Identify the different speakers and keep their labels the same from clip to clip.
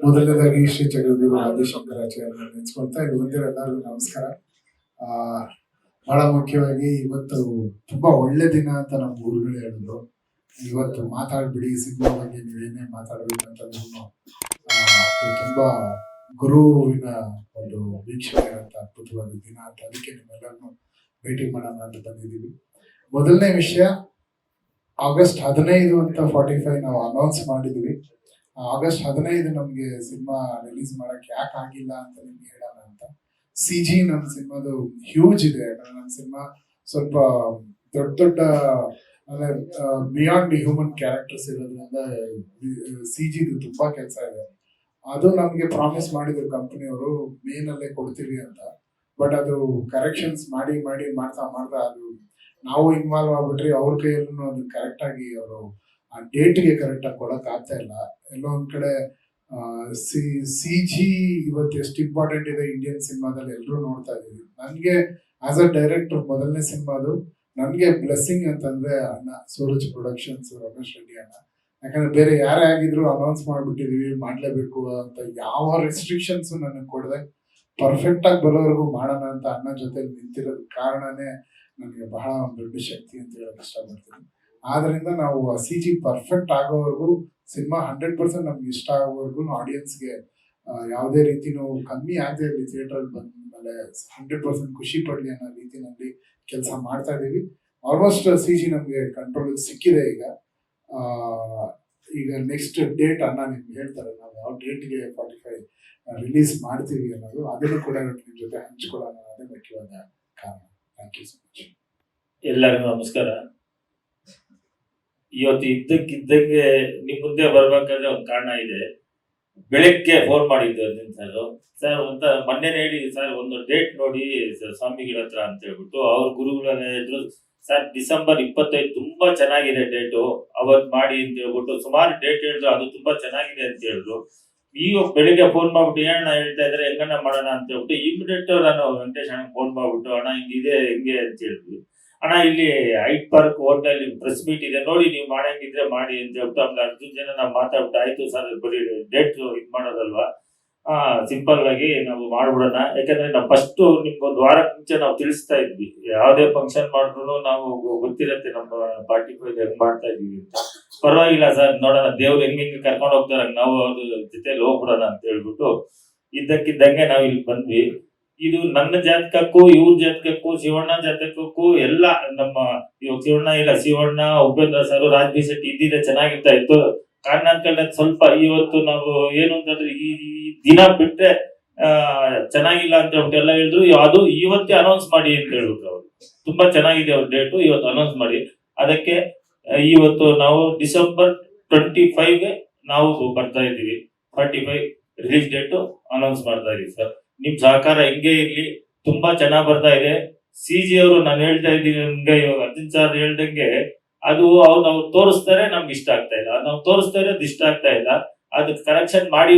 Speaker 1: ಮೊದಲನೇದಾಗಿ ಶ್ರೀ ಜಗದ್ಗುರು ಆದಿಶಂಕರಾಚಾರ್ಯ ನೆನೆಸ್ಕೊಳ್ತಾ ಇದು ಎಲ್ಲರಿಗೂ ನಮಸ್ಕಾರ. ಬಹಳ ಮುಖ್ಯವಾಗಿ ಇವತ್ತು ತುಂಬಾ ಒಳ್ಳೆ ದಿನ ಅಂತ ನಮ್ಮ ಗುರುಗಳು ಹೇಳಿದ್ರು. ಇವತ್ತು ಮಾತಾಡ್ಬಿಡಿ, ಸಿನಿಮಾ ಬಗ್ಗೆ ನೀವೇನೇ ಮಾತಾಡ್ಬೇಕಂತಂದ್ರೂ ತುಂಬಾ ಗುರುವಿನ ಒಂದು ವೀಕ್ಷಣೆ ಅಂತ ಅದ್ಭುತವಾದ ದಿನ ಅಂತ, ಅದಕ್ಕೆ ನಿಮ್ಮೆಲ್ಲರನ್ನು ಭೇಟಿ ಮಾಡೋಣ ಅಂತ ಬಂದಿದ್ದೀವಿ. ಮೊದಲನೇ ವಿಷಯ, ಆಗಸ್ಟ್ 15 ಅಂತ 45 ನಾವು ಅನೌನ್ಸ್ ಮಾಡಿದ್ವಿ. ಆಗಸ್ಟ್ 15 ನಮ್ಗೆ ಸಿನಿಮಾ ರಿಲೀಸ್ ಮಾಡಕ್ ಯಾಕೆ ಆಗಿಲ್ಲ ಅಂತ ನಿಮ್ಗೆ ಹೇಳೋಣ ಅಂತ. CG ನಮ್ಮ ಸಿನಿಮಾದು ಹ್ಯೂಜ್ ಇದೆ. ಯಾಕಂದ್ರೆ ನಮ್ಮ ಸಿನಿಮಾ ಸ್ವಲ್ಪ ದೊಡ್ಡ ಅಂದ್ರೆ ಬಿಯಾಂಡ್ ಹ್ಯೂಮನ್ ಕ್ಯಾರೆಕ್ಟರ್ಸ್ ಇರೋದ್ರಿಂದ CGದು ತುಂಬಾ ಕೆಲಸ ಇದೆ. ಅದು ನಮ್ಗೆ ಪ್ರಾಮಿಸ್ ಮಾಡಿದ್ರು ಕಂಪನಿಯವರು, ಮೇನಲ್ಲೇ ಕೊಡ್ತೀವಿ ಅಂತ. ಬಟ್ ಅದು ಕರೆಕ್ಷನ್ಸ್ ಮಾಡ್ತಾ ಅದು ನಾವು ಇನ್ವಾಲ್ವ್ ಆಗ್ಬಿಟ್ರಿ. ಅವ್ರ ಕೈಯಲ್ಲೂ ಅದು ಕರೆಕ್ಟ್ ಆಗಿ ಅವರು ಆ ಡೇಟ್ಗೆ ಕರೆಕ್ಟ್ ಆಗಿ ಕೊಡಕ್ ಆಗ್ತಾ ಇಲ್ಲ. ಎಲ್ಲೋ ಒಂದ್ ಕಡೆ CG ಇವತ್ತು ಎಷ್ಟು ಇಂಪಾರ್ಟೆಂಟ್ ಇದೆ ಇಂಡಿಯನ್ ಸಿನಿಮಾದಲ್ಲಿ ಎಲ್ಲರೂ ನೋಡ್ತಾ ಇದೀವಿ. ನನ್ಗೆ ಆಸ್ ಅ ಡೈರೆಕ್ಟರ್ ಮೊದಲನೇ ಸಿನಿಮಾದು ನನ್ಗೆ ಬ್ಲೆಸ್ಸಿಂಗ್ ಅಂತಂದ್ರೆ ಅಣ್ಣ ಸೂರಜ್ ಪ್ರೊಡಕ್ಷನ್ಸ್, ರಮೇಶ್ ರೆಡ್ಡಿ ಅಣ್ಣ. ಯಾಕಂದ್ರೆ ಬೇರೆ ಯಾರೇ ಆಗಿದ್ರು ಅನೌನ್ಸ್ ಮಾಡ್ಬಿಟ್ಟಿದೀವಿ, ಮಾಡ್ಲೇಬೇಕು ಅಂತ ಯಾವ ರೆಸ್ಟ್ರಿಕ್ಷನ್ಸ್ ನನಗೆ ಕೊಡದೆ ಪರ್ಫೆಕ್ಟ್ ಆಗಿ ಬರೋವರೆಗೂ ಮಾಡೋಣ ಅಂತ ಅಣ್ಣ ಜೊತೆ ನಿಂತಿರೋದ್ ಕಾರಣನೇ ನನಗೆ ಬಹಳ ಒಂದು ದೊಡ್ಡ ಶಕ್ತಿ ಅಂತ ಹೇಳಕ್ ಇಷ್ಟಪಡ್ತೀನಿ. ಆದ್ರಿಂದ ನಾವು CG ಪರ್ಫೆಕ್ಟ್ ಆಗೋವರೆಗೂ, ಸಿನಿಮಾ 100% ನಮ್ಗೆ ಇಷ್ಟ ಆಗೋವರೆಗೂ ಆಡಿಯನ್ಸ್ಗೆ ಯಾವುದೇ ರೀತಿನೂ ಕಮ್ಮಿ ಆಗದೆ ಇರಲಿ, ಥಿಯೇಟರ್ ಬಂದ್ಮೇಲೆ 100% ಖುಷಿ ಪಡ್ಲಿ ಅನ್ನೋ ರೀತಿನಲ್ಲಿ ಕೆಲಸ ಮಾಡ್ತಾ ಇದೀವಿ. ಆಲ್ಮೋಸ್ಟ್ CG ನಮ್ಗೆ ಕಂಟ್ರೋಲ್ ಸಿಕ್ಕಿದೆ. ಈಗ ನೆಕ್ಸ್ಟ್ ಡೇಟ್ ಅಣ್ಣ ನಿಮ್ಗೆ ಹೇಳ್ತಾರೆ, ನಾವು ಯಾವ ಡೇಟ್ಗೆ 45 ರಿಲೀಸ್ ಮಾಡ್ತೀವಿ ಅನ್ನೋದು. ಅದನ್ನು ಕೂಡ ನಿಮ್ ಜೊತೆ ಹಂಚ್ಕೊಳ್ಳೋಣ, ಅದೇ ಮುಖ್ಯವಾದ ಕಾರಣ. Thank you so much.
Speaker 2: ಎಲ್ಲರಿಗೂ ನಮಸ್ಕಾರ. ಇವತ್ತು ಇದ್ದಕ್ಕಿದ್ದಂಗೆ ನಿಮ್ ಮುಂದೆ ಬರ್ಬೇಕಾದ್ರೆ ಒಂದು ಕಾರಣ ಇದೆ. ಬೆಳಗ್ಗೆ ಫೋನ್ ಮಾಡಿದ್ದು ಸರ್ ಅಂತ ಮೊನ್ನೆ ಹೇಳಿ ಸರ್ ಒಂದು ಡೇಟ್ ನೋಡಿ ಸ್ವಾಮಿಗಳ ಹತ್ರ ಅಂತ ಹೇಳ್ಬಿಟ್ಟು ಅವ್ರ ಗುರುಗಳನ್ನ ಹೇಳಿದ್ರು. ಸರ್ ಡಿಸೆಂಬರ್ 25 ತುಂಬಾ ಚೆನ್ನಾಗಿದೆ ಡೇಟು, ಅವತ್ ಮಾಡಿ ಅಂತ ಹೇಳ್ಬಿಟ್ಟು ಸುಮಾರು ಡೇಟ್ ಹೇಳಿದ್ರು. ಅದು ತುಂಬಾ ಚೆನ್ನಾಗಿದೆ ಅಂತ ಹೇಳಿದ್ರು. ಈಗ ಬೆಳಿಗ್ಗೆ ಫೋನ್ ಮಾಡ್ಬಿಟ್ಟು ಏನಣ್ಣ ಹೇಳ್ತಾ ಇದ್ರೆ, ಹೆಂಗಣ್ಣ ಮಾಡೋಣ ಅಂತ ಹೇಳ್ಬಿಟ್ಟು ಇಮಿಡಿಯೇಟ್ ನಾನು ವೆಂಕಟೇಶ್ ಅಣ್ಣ ಫೋನ್ ಮಾಡ್ಬಿಟ್ಟು, ಅಣ್ಣ ಹಿಂಗಿದೆ ಹೆಂಗೆ ಅಂತ ಹೇಳಿದ್ವಿ. ಅಣ್ಣ ಇಲ್ಲಿ ಐಟ್ ಪಾರ್ಕ್ ಹೋಟೆಲ್ ಪ್ರೆಸ್ ಮೀಟ್ ಇದೆ ನೋಡಿ, ನೀವು ಮಾಡಂಗಿದ್ರೆ ಮಾಡಿ ಅಂತ ಹೇಳ್ಬಿಟ್ಟು ಆಮೇಲೆ 10 ಜನ ನಾವು ಮಾತಾಡ್ಬಿಟ್ಟು ಆಯ್ತು ಸರ್ ಬರೀ ಡೇಟ್ ಇದ್ ಮಾಡೋದಲ್ವಾ, ಸಿಂಪಲ್ ಆಗಿ ನಾವು ಮಾಡ್ಬಿಡೋಣ. ಯಾಕಂದ್ರೆ ನಾವು ಫಸ್ಟ್ ನಿಮ್ಗೆ ಒಂದು ವಾರ ಮುಂಚೆ ನಾವು ತಿಳಿಸ್ತಾ ಇದ್ವಿ, ಯಾವ್ದೇ ಫಂಕ್ಷನ್ ಮಾಡಿದ್ರು ನಾವು ಗೊತ್ತಿರತ್ತೆ ನಮ್ಮ ಪಾರ್ಟಿ ಹೆಂಗ್ ಮಾಡ್ತಾ ಇದೀವಿ ಅಂತ. ಪರವಾಗಿಲ್ಲ ಸರ್ ನೋಡೋಣ, ದೇವ್ರು ಹೆಂಗೆ ಕರ್ಕೊಂಡು ಹೋಗ್ತಾರ ನಾವು ಅವ್ರ ಜೊತೆಲಿ ಹೋಗ್ಬಿಡೋಣ ಅಂತ ಹೇಳ್ಬಿಟ್ಟು ಇದ್ದಕ್ಕಿದ್ದಂಗೆ ನಾವ್ ಇಲ್ಲಿ ಬಂದ್ವಿ. ಇದು ನನ್ನ ಜಾತಕಕ್ಕೂ ಇವ್ರ ಜಾತಕಕ್ಕೂ ಶಿವಣ್ಣ ಜಾತಕಕ್ಕೂ ಎಲ್ಲ ನಮ್ಮ ಇವಾಗ ಶಿವಣ್ಣ ಉಪೇಂದ್ರ ಸರ್, ರಾಜ್ಬಿ ಶೆಟ್ಟಿ ಇದ್ದಿದ್ರೆ ಚೆನ್ನಾಗಿರ್ತಾ ಇತ್ತು. ಕಾರಣ ಸ್ವಲ್ಪ ಇವತ್ತು ನಾವು ಏನು ಅಂತಂದ್ರೆ ಈ ದಿನ ಬಿಟ್ರೆ ಚೆನ್ನಾಗಿಲ್ಲ ಅಂತ ಹೇಳ್ಬಿಟ್ಟು ಎಲ್ಲ ಹೇಳಿದ್ರು. ಅದು ಇವತ್ತೇ ಅನೌನ್ಸ್ ಮಾಡಿ ಅಂತ ಹೇಳಿದ್ರು ಅವ್ರು. ತುಂಬಾ ಚೆನ್ನಾಗಿದೆ ಅವ್ರ ಡೇಟು, ಇವತ್ತು ಅನೌನ್ಸ್ ಮಾಡಿ. ಅದಕ್ಕೆ ಇವತ್ತು ನಾವು ಡಿಸೆಂಬರ್ 25 ನಾವು ಬರ್ತಾ ಇದ್ದೀವಿ. 45 ರಿಲೀಸ್ ಡೇಟು ಅನೌನ್ಸ್ ಮಾಡ್ತಾ ಇದೀವಿ ಸರ್. ನಿಮ್ ಸಹಕಾರ ಹಿಂಗೆ ಇರ್ಲಿ, ತುಂಬಾ ಚೆನ್ನಾಗ್ ಬರ್ತಾ ಇದೆ. CG ಅವರು ನಾನು ಹೇಳ್ತಾ ಇದ್ದೀನಿ ನಿಮ್ಗೆ, ಅರ್ಜುನ್ ಸರ್ ಹೇಳ್ದಂಗೆ ಅದು ಅವ್ರು ತೋರಿಸ್ತಾರೆ, ನಮ್ಗೆ ಇಷ್ಟ ಆಗ್ತಾ ಇಲ್ಲ. ನಾವು ತೋರಿಸ್ತಾರೆ, ಅದು ಇಷ್ಟ ಆಗ್ತಾ ಇಲ್ಲ. ಅದಕ್ಕೆ ಕರೆಕ್ಷನ್ ಮಾಡಿ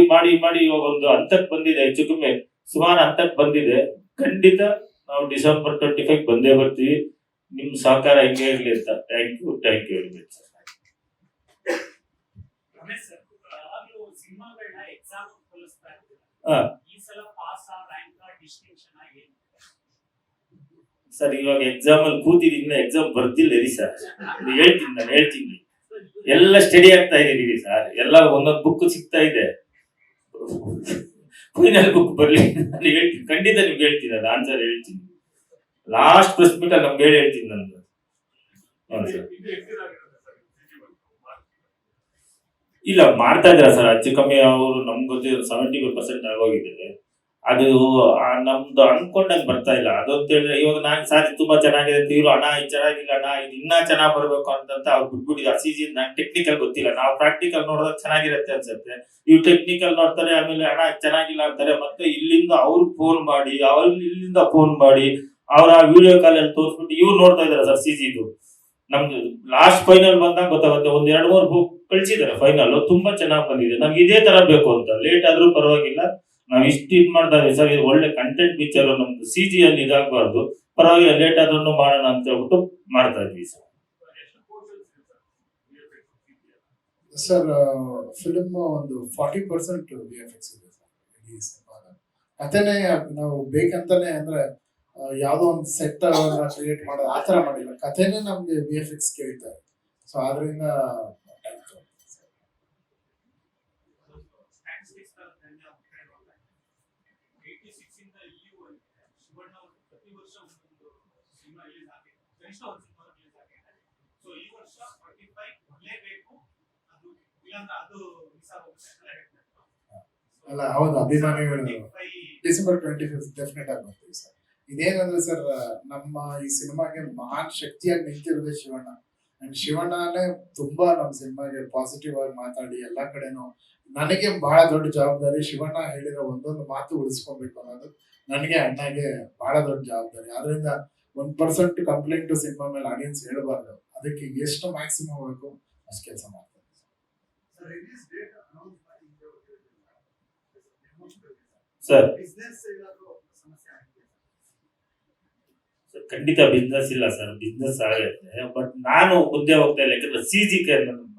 Speaker 2: ಇವಾಗ ಒಂದು ಹಂತಕ್ಕೆ ಬಂದಿದೆ, ಹೆಚ್ಚು ಕಮ್ಮಿ ಸುಮಾರು ಹಂತಕ್ಕೆ ಬಂದಿದೆ. ಖಂಡಿತ ನಾವು ಡಿಸೆಂಬರ್ 25 ಬಂದೇ ಬರ್ತೀವಿ. ನಿಮ್ ಸಹಕಾರ ಹಿಂಗೆ ಇರ್ಲಿ ಅಂತ. Thank you very much sir. Sir ಇವಾಗ ಎಕ್ಸಾಮ್ ಅಲ್ಲಿ ಕೂತಿದ್ದೀನಿ, ಎಕ್ಸಾಮ್ ಬರ್ದಿಲ್ಲ ರೀ ಸರ್. ಹೇಳ್ತೀನಿ ಎಲ್ಲ ಸ್ಟಡಿ ಆಗ್ತಾ ಇದೀನಿ ಸರ್. ಎಲ್ಲ ಒಂದೊಂದು ಬುಕ್ ಸಿಗ್ತಾ ಇದೆ. ಫೈನಲ್ ಬುಕ್ ಬರ್ಲಿ ನಾನು ಹೇಳ್ತೀನಿ, ಖಂಡಿತ ನಿಮ್ಗೆ ಹೇಳ್ತೀನಿ, ಅದು ಆನ್ಸರ್ ಹೇಳ್ತೀನಿ. ಲಾಸ್ಟ್ ಪ್ರೆಸ್ ಮೀಟ್ ಅಲ್ಲಿ ನಮ್ಗೆ ಹೇಳ್ತೀನಿ ನಂದು. ಇಲ್ಲ ಮಾಡ್ತಾ ಇದಾರೆ ಸರ್, ಹೆಚ್ಚು ಕಮ್ಮಿ ಅವರು ನಮ್ಗೆ ಗೊತ್ತಿರೋ 75% ಆಗೋಗಿದೆ. ಅದು ನಮ್ದು ಅನ್ಕೊಂಡಂಗೆ ಬರ್ತಾ ಇಲ್ಲ. ಅದಂತ ಹೇಳಿದ್ರೆ ಇವಾಗ ನಾನ್ ಸಾರಿ ತುಂಬಾ ಚೆನ್ನಾಗಿದೆ ಅಂತ ಇವ್ರು, ಅಣ್ಣ ಇದು ಚೆನ್ನಾಗಿಲ್ಲ ಅಣ್ಣ, ಇದು ಇನ್ನ ಚೆನ್ನಾಗ್ ಬರ್ಬೇಕು ಅಂತ ಅವ್ರು ಬಿಟ್ಬಿಟ್ಟಿದ್ರು. CG ನಂಗೆ ಟೆಕ್ನಿಕಲ್ ಗೊತ್ತಿಲ್ಲ, ನಾವು ಪ್ರಾಕ್ಟಿಕಲ್ ನೋಡಿದಾಗ ಚೆನ್ನಾಗಿರುತ್ತೆ ಅನ್ಸುತ್ತೆ. ಇವ್ರು ಟೆಕ್ನಿಕಲ್ ನೋಡ್ತಾರೆ, ಆಮೇಲೆ ಅಣ್ಣ ಚೆನ್ನಾಗಿಲ್ಲ ಅಂತಾರೆ. ಮತ್ತೆ ಇಲ್ಲಿಂದ ಅವ್ರಿಗೆ ಫೋನ್ ಮಾಡಿ, ಇಲ್ಲಿಂದ ಫೋನ್ ಮಾಡಿ ಅವ್ರ ವಿಡಿಯೋ ಕಾಲ್ ಅಲ್ಲಿ ತೋರಿಸ್ಬಿಟ್ಟು ಇವ್ರು ನೋಡ್ತಾ ಇದಾರೆ ಸರ್. CG ಇದು ನಮ್ದು ಲಾಸ್ಟ್ ಫೈನಲ್ ಬಂದಾಗ ಗೊತ್ತಾಗುತ್ತೆ. ಒಂದ್ 2-3 ಬುಕ್ ಕಳ್ಸಿದಾರೆ ಫೈನಲ್, ತುಂಬಾ ಚೆನ್ನಾಗ್ ಬಂದಿದೆ. ನಮ್ಗೆ ಇದೇ ತರ ಬೇಕು ಅಂತ, ಲೇಟ್ ಆದ್ರೂ ಪರವಾಗಿಲ್ಲ, ನಾವ್ ಇಷ್ಟು ಇದ್ ಮಾಡ್ತಾ ಇದೀವಿ ಸರ್. ಇದು ಒಳ್ಳೆ ಕಂಟೆಂಟ್ ಪಿಕ್ಚರ್, ನಮ್ದು CG ಅಲ್ಲಿ ಇದಾಗಬಾರ್ದು, ಪರವಾಗಿಲ್ಲ ಲೇಟ್ ಆದ್ರೂ ಮಾಡೋಣ ಅಂತ ಹೇಳ್ಬಿಟ್ಟು ಮಾಡ್ತಾ ಇದ್ವಿ ಸರ್.
Speaker 1: ಸರ್ ಫಿಲ್ಮ್ ಒಂದು 40% VFX ಇದೆ ಸರ್ ಇಡೀ ಸಿನಿಮಾದ. ಕಥೆನೇ ನಾವು ಬೇಕಂತಾನೆ ಅಂದ್ರೆ ಯಾವುದೋ ಒಂದು ಸೆಟ್ ಕ್ರಿಯೇಟ್ ಮಾಡೋದು ಆ ಥರ ಮಾಡಿಲ್ಲ. ಕಥೆನೇ ನಮ್ಗೆ VFX ಕೇಳ್ತಾರೆ. ಸೊ ಆದ್ರಿಂದ time ತಗೊಳುತ್ತೆ ಸರ್.
Speaker 3: ಸ್ಟ್ಯಾಟಿಸ್ಟಿಕ್ಸ್ ಧನ್ಯ ಹೇಳುವಾಗ 86 ಇಂದ ಇಲ್ಲಿವರೆಗೆ ಶಿವಣ್ಣ ಅವರು ಪ್ರತಿ ವರ್ಷ ಒಂದೊಂದು ಸಿನಿಮಾ ರಿಲೀಸ್ ಆಗಿದೆ, ಕನಿಷ್ಠ ಒಂದು ಸಿನಿಮಾ ರಿಲೀಸ್ ಆಗಿದೆ. ಸೊ ಈ ವರ್ಷ 45 ಬರಲೇಬೇಕು, ಅದು ಇಲ್ಲಾಂದ್ರೆ ಅದು ಮಿಸ್ ಆಗೋಗುತ್ತೆ ಅಂತ ಹೇಳ್ತಾರೆ.
Speaker 1: ಅಲ್ಲ ಹೌದು, ಅಭಿಮಾನಿಗಳು
Speaker 3: 25
Speaker 1: ಡಿಸೆಂಬರ್ 25 ಡೆಫಿನೆಟ್ ಆಗಿ ಬರ್ತೀವಿ ಸರ್. ಇದೇನಂದ್ರೆ ಸರ್, ನಮ್ಮ ಈ ಸಿನಿಮಾಗೆ ಮಹಾನ್ ಶಕ್ತಿಯಾಗಿ ನಿಂತಿರೋದೇ ಶಿವಣ್ಣ. ಅಂಡ್ ಶಿವಣ್ಣನೇ ತುಂಬಾ ನಮ್ಮ ಸಿನಿಮಾಗೆ ಪಾಸಿಟಿವ್ ಆಗಿ ಮಾತಾಡಿ ಎಲ್ಲಾ ಕಡೆನೂ ನನಗೆ ಬಹಳ ದೊಡ್ಡ ಜವಾಬ್ದಾರಿ. ಶಿವಣ್ಣ ಹೇಳಿರೋ ಒಂದೊಂದು ಮಾತು ಉಳಿಸ್ಕೊಬೇಕು ಅನ್ನೋದು ನನಗೆ ಅಣ್ಣಗೆ ಬಹಳ ದೊಡ್ಡ ಜವಾಬ್ದಾರಿ. ಆದ್ರಿಂದ 1% ಕಂಪ್ಲೇಂಟ್ ಸಿನಿಮಾ ಮೇಲೆ ಆಡಿಯನ್ಸ್ ಹೇಳಬಾರ್ದು. ಅದಕ್ಕೆ ಎಷ್ಟು ಮ್ಯಾಕ್ಸಿಮಮ್ ಬೇಕು ಅಷ್ಟು ಕೆಲಸ ಮಾಡ್ತಾರೆ.
Speaker 3: ರಿಲೀಸ್ ಡೇಟ್ ಅನೌನ್ಸ್ ಮಾಡಿ
Speaker 2: ಸರ್
Speaker 3: ಬಿಸ್ನೆಸ್ ಏನಾದರೂ ಸಮಸ್ಯೆ ಆಗಿದೆ?
Speaker 2: ಖಂಡಿತ ಬಿಸ್ನೆಸ್ ಇಲ್ಲ ಸರ್, ಬಿಸ್ನೆಸ್ ಆಗುತ್ತೆ. ಬಟ್ ನಾನು ಮುಂದೆ ಹೋಗ್ತಾ ಇಲ್ಲ, ಯಾಕಂದ್ರೆ CG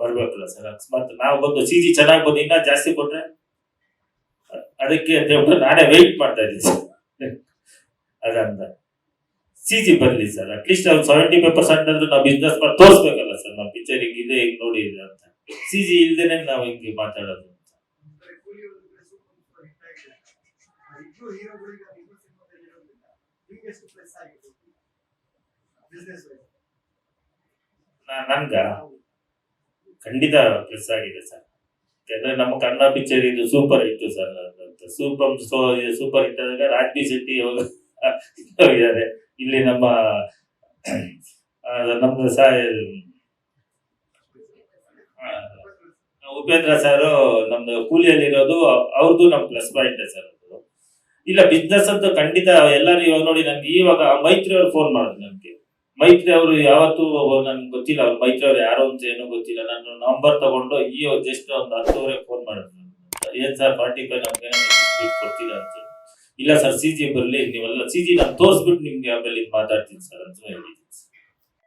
Speaker 2: ಬರ್ಬೇಕಲ್ಲ ಸರ್. ಅಕಸ್ಮಾತ್ ನಾವು ಬಂದು CG ಚೆನ್ನಾಗಿ ಬಂದು ಇನ್ನೂ ಜಾಸ್ತಿ ಕೊಟ್ರೆ ಅದಕ್ಕೆ ಅಂತ ಹೇಳ್ಬಿಟ್ಟು ನಾನೇ ವೆಯ್ಟ್ ಮಾಡ್ತಾ ಇದ್ದೀನಿ ಸರ್. ಅದಂತ CG ಬರ್ಲಿ ಸರ್, ಅಟ್ಲೀಸ್ಟ್ ಅವ್ರು 75% ಆದ್ರೂ ನಾವು ಬಿಸ್ನೆಸ್ ಮಾಡಿ ತೋರಿಸ್ಬೇಕಲ್ಲ ಸರ್. ನಾವು ಪಿಕ್ಚರ್ ಹಿಂಗಿದೆ, ಹಿಂಗ್ ನೋಡಿ ಇದೆ ಅಂತ. CG ಇಲ್ದೇನೆ ನಾವು ಹಿಂಗೆ ಮಾತಾಡೋದು.
Speaker 3: ಕೂಲಿ ಒಂದು ಸೂಪರ್ ಹಿಟ್ ಆಗಿದೆ, ಇಬ್ರು ಹೀರೋಗಳಿಗೆ ಇಬ್ರು ಸಿನಿಮಾದಲ್ಲಿ ಇರೋದ್ರಿಂದ ನಿಮ್ಗೆ ಎಷ್ಟು ಪ್ಲಸ್ ಆಗಿದೆ ಬಿಸ್ನೆಸ್ ವೈಸ್?
Speaker 2: ನನ್ಗ ಖಂಡಿತ ಪ್ಲಸ್ ಆಗಿದೆ ಸರ್. ಯಾಕಂದ್ರೆ ನಮ್ಮ ಕನ್ನಡ ಪಿಕ್ಚರ್ ಇದು super hit sir. Super hit ಆದಾಗ ರಾಜ್ಬಿ ಶೆಟ್ಟಿ ಹೋಗಿದ್ದಾರೆ. ಇಲ್ಲಿ ನಮ್ಮ ನಮ್ದು ಉಪೇಂದ್ರ ಸರ್ ನಮ್ದು ಕೂಲಿಯಲ್ಲಿರೋದು, ಅವ್ರದ್ದು ನಮ್ ಪ್ಲಸ್ ಪಾಯಿಂಟ್ ಸರ್. ಅದು ಇಲ್ಲ ಬಿಸ್ನೆಸ್ ಅಂತ ಖಂಡಿತ ಎಲ್ಲರೂ ಇವಾಗ ನೋಡಿ. ನನ್ಗೆ ಇವಾಗ ಮೈತ್ರಿ ಅವ್ರು ಫೋನ್ ಮಾಡಿದ್ರು ನನ್ಗೆ. ಮೈತ್ರಿ ಅವರು ಯಾವತ್ತು ನನ್ಗೆ ಗೊತ್ತಿಲ್ಲ, ಅವ್ರು ಮೈತ್ರಿ ಅವ್ರು ಯಾರೋ ಅಂತ ಏನೋ ಗೊತ್ತಿಲ್ಲ. ನಾನು ನಂಬರ್ ತಗೊಂಡು ಜಸ್ಟ್ ಒಂದು 10:00 ಫೋನ್ ಮಾಡಿದ್ರು. ಏನ್ ಸರ್ 45 ನಮ್ಗೆ ಕೊಡ್ತೀರಾ ಅಂತ. ಇಲ್ಲ ಸರ್ CG ಬರ್ಲಿ, ನೀವೆಲ್ಲ CG ನಾನು ತೋರಿಸ್ಬಿಟ್ಟು ನಿಮ್ಗೆ ಆಮೇಲೆ ಮಾತಾಡ್ತೀನಿ ಸರ್ ಅಂತ ಹೇಳಿದ್ದೀನಿ.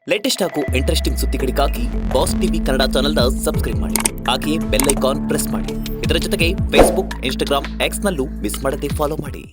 Speaker 4: ಲೇಟೆಸ್ಟ್ ಹಾಗೂ ಇಂಟ್ರೆಸ್ಟಿಂಗ್ ಸುದ್ದಿಗಳಿಗಾಗಿ ಬಾಸ್ ಟಿವಿ ಕನ್ನಡ ಚಾನೆಲ್ನ ಸಬ್ಸ್ಕ್ರೈಬ್ ಮಾಡಿ. ಹಾಗೆಯೇ ಬೆಲ್ ಐಕಾನ್ ಪ್ರೆಸ್ ಮಾಡಿ. ಇದರ ಜೊತೆಗೆ ಫೇಸ್ಬುಕ್, ಇನ್ಸ್ಟಾಗ್ರಾಮ್, ಎಕ್ಸ್ನಲ್ಲೂ ಮಿಸ್ ಮಾಡದೆ ಫಾಲೋ ಮಾಡಿ.